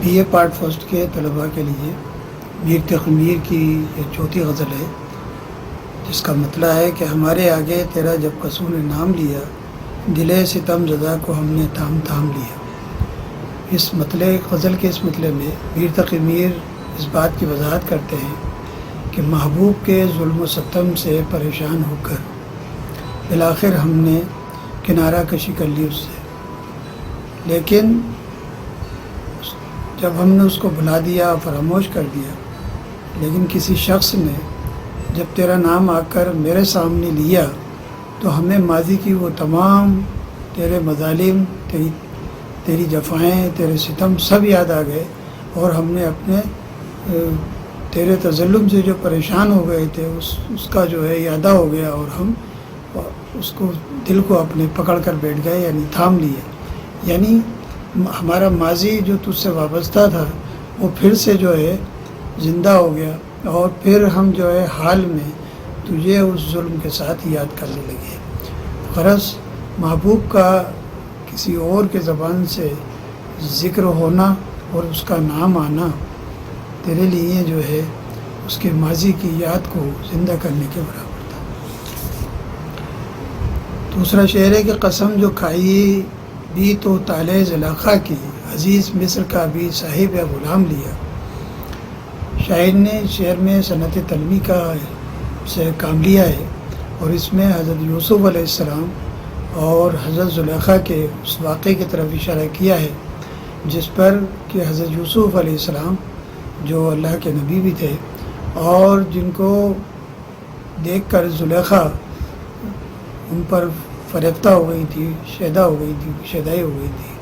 Be a part first کے طلباء کے لیے میر تقی میر کی یہ چوتھی غزل ہے، جس کا مطلب ہے کہ ہمارے آگے تیرا جب قصور نے نام لیا، دل ستم زدہ کو ہم نے تھام تھام لیا۔ اس غزل کے اس مطلب میں میر تقی میر اس بات کی وضاحت کرتے ہیں کہ محبوب کے ظلم و ستم سے پریشان ہو کر بالآخر ہم نے کنارہ کشی کر لی اس سے، لیکن جب ہم نے اس کو بھلا دیا، فراموش کر دیا، لیکن کسی شخص نے جب تیرا نام آ کر میرے سامنے لیا تو ہمیں ماضی کی وہ تمام تیرے مظالم، تیری جفائیں، تیرے ستم سب یاد آ گئے، اور ہم نے اپنے تیرے تظلم سے جو پریشان ہو گئے تھے اس کا جو ہے یادہ ہو گیا، اور ہم اس کو دل کو اپنے پکڑ کر بیٹھ گئے، یعنی تھام لیے۔ یعنی ہمارا ماضی جو تجھ سے وابستہ تھا وہ پھر سے جو ہے زندہ ہو گیا، اور پھر ہم جو ہے حال میں تجھے اس ظلم کے ساتھ یاد کرنے لگے۔ غرض محبوب کا کسی اور کے زبان سے ذکر ہونا اور اس کا نام آنا تیرے لیے جو ہے اس کے ماضی کی یاد کو زندہ کرنے کے برابر تھا۔ دوسرا شعر ہے کہ قسم جو کھائی بھی تو طالع زلیخا کی، عزیز مصر کا بھی صاحب یا غلام لیا۔ شاعر نے شعر میں صنعت تلمی کا سے کام لیا ہے، اور اس میں حضرت یوسف علیہ السلام اور حضرت زلیخا کے اس واقعے کی طرف اشارہ کیا ہے، جس پر کہ حضرت یوسف علیہ السلام جو اللہ کے نبی بھی تھے، اور جن کو دیکھ کر زلیخا ان پر فریفتہ ہو گئی تھی، شیدائی ہو گئی تھی،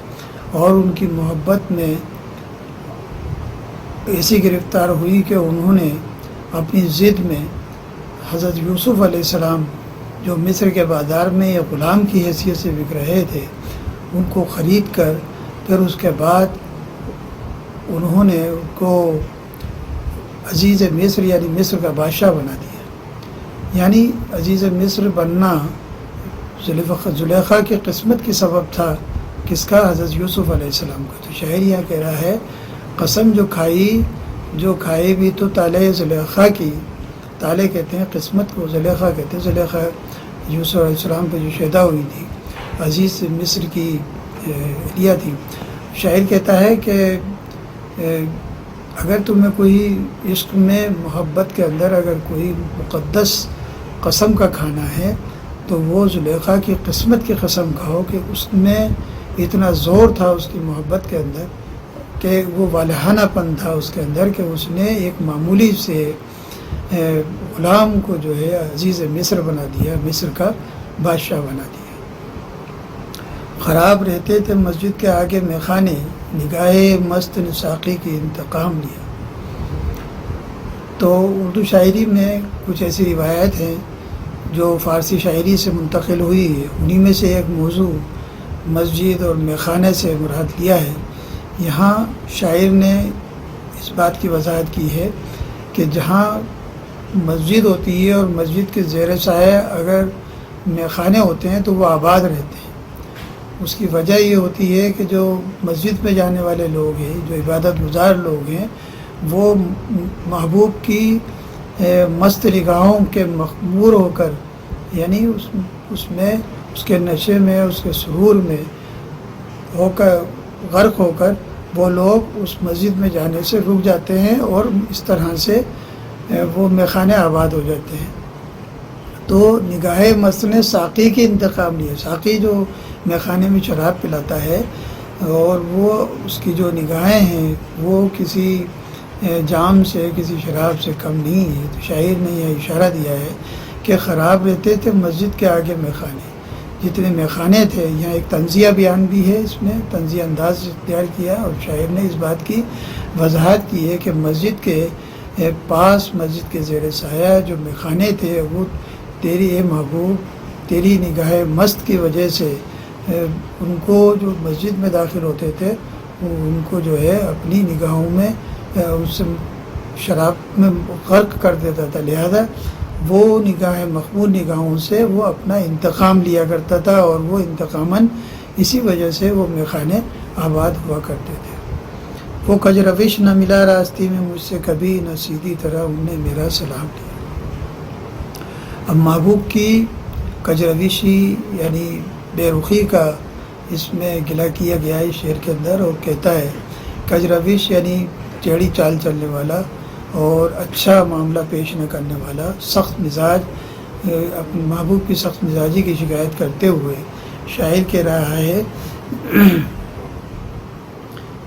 اور ان کی محبت میں ایسی گرفتار ہوئی کہ انہوں نے اپنی ضد میں حضرت یوسف علیہ السلام جو مصر کے بازار میں یا غلام کی حیثیت سے بک رہے تھے ان کو خرید کر پھر اس کے بعد انہوں نے ان کو عزیز مصر یعنی مصر کا بادشاہ بنا دیا۔ یعنی عزیز مصر بننا زلیخا کی قسمت کی سبب تھا، کس کا؟ حضرت یوسف علیہ السلام کا۔ تو شاعر یہاں کہہ رہا ہے قسم جو کھائی بھی تو طالع زلیخا کی، طالع کہتے ہیں قسمت کو، زلیخا کہتے ہیں، زلیخا یوسف علیہ السلام پہ جو شیدا ہوئی تھی، عزیز مصر کی اہلیہ تھی۔ شاعر کہتا ہے کہ اگر تمہیں کوئی عشق میں، محبت کے اندر اگر کوئی مقدس قسم کا کھانا ہے تو وہ زلیخا کی قسمت کی قسم کھاؤ کہ اس میں اتنا زور تھا اس کی محبت کے اندر، کہ وہ والہانہ پن تھا اس کے اندر، کہ اس نے ایک معمولی سے غلام کو جو ہے عزیز مصر بنا دیا، مصر کا بادشاہ بنا دیا۔ خراب رہتے تھے مسجد کے آگے میخانے، نگاہ مست نے ساقی کی انتقام لیا۔ تو اردو شاعری میں کچھ ایسی روایت ہیں جو فارسی شاعری سے منتقل ہوئی ہے، انہی میں سے ایک موضوع مسجد اور میخانے سے مراد لیا ہے۔ یہاں شاعر نے اس بات کی وضاحت کی ہے کہ جہاں مسجد ہوتی ہے اور مسجد کے زیر سایہ اگر میخانے ہوتے ہیں تو وہ آباد رہتے ہیں۔ اس کی وجہ یہ ہوتی ہے کہ جو مسجد میں جانے والے لوگ ہیں، جو عبادت گزار لوگ ہیں، وہ محبوب کی مست نگاہوں کے مخمور ہو کر، یعنی اس میں اس کے نشے میں، اس کے سرور میں ہو کر، غرق ہو کر وہ لوگ اس مسجد میں جانے سے رک جاتے ہیں، اور اس طرح سے وہ میخانے آباد ہو جاتے ہیں۔ تو نگاہ مست نے ساقی کی انتقام لی ہے۔ ساقی جو میخانے میں شراب پلاتا ہے، اور وہ اس کی جو نگاہیں ہیں وہ کسی جام سے، کسی شراب سے کم نہیں ہے۔ تو شاعر نے یہ اشارہ دیا ہے کہ خراب رہتے تھے مسجد کے آگے میخانے، جتنے میخانے تھے۔ یہاں ایک طنزیہ بیان بھی ہے، اس میں طنزیہ انداز اختیار کیا، اور شاعر نے اس بات کی وضاحت کی ہے کہ مسجد کے پاس، مسجد کے زیر سایہ جو میخانے تھے وہ تیری اے محبوب، تیری نگاہ مست کی وجہ سے ان کو جو مسجد میں داخل ہوتے تھے ان کو جو ہے اپنی نگاہوں میں اس شراب میں غرق کر دیتا تھا، لہذا وہ نگاہ مخمور نگاہوں سے وہ اپنا انتقام لیا کرتا تھا، اور وہ انتقاماً اسی وجہ سے وہ میخانے آباد ہوا کرتے تھے۔ وہ کج روش نہ ملا راستے میں مجھ سے کبھی، نہ سیدھی طرح ان نے میرا سلام لیا۔ اب محبوب کی کج روشی یعنی بے رخی کا اس میں گلہ کیا گیا ہے شعر کے اندر، اور کہتا ہے کج روش یعنی ٹیڑھی چال چلنے والا اور اچھا معاملہ پیش نہ کرنے والا، سخت مزاج، اپنے محبوب کی سخت مزاجی کی شکایت کرتے ہوئے شاعر کہہ رہا ہے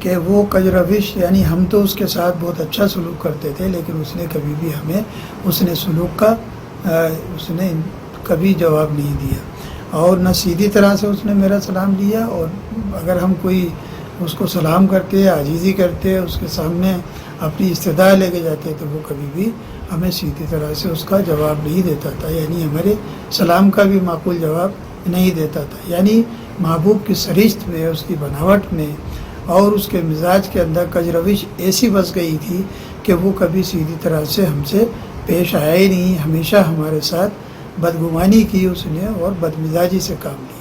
کہ وہ کج روش یعنی ہم تو اس کے ساتھ بہت اچھا سلوک کرتے تھے، لیکن اس نے کبھی بھی ہمیں اس نے سلوک کا اس نے کبھی جواب نہیں دیا، اور نہ سیدھی طرح سے اس نے میرا سلام لیا، اور اگر ہم کوئی اس کو سلام کرتے، عاجزی کرتے، اس کے سامنے اپنی استدعا لے کے جاتے، تو وہ کبھی بھی ہمیں سیدھی طرح سے اس کا جواب نہیں دیتا تھا، یعنی ہمارے سلام کا بھی معقول جواب نہیں دیتا تھا۔ یعنی محبوب کی سرشت میں، اس کی بناوٹ میں اور اس کے مزاج کے اندر کج روش ایسی بس گئی تھی کہ وہ کبھی سیدھی طرح سے ہم سے پیش آیا ہی نہیں، ہمیشہ ہمارے ساتھ بدگمانی کی اس نے اور بدمزاجی سے کام لیا۔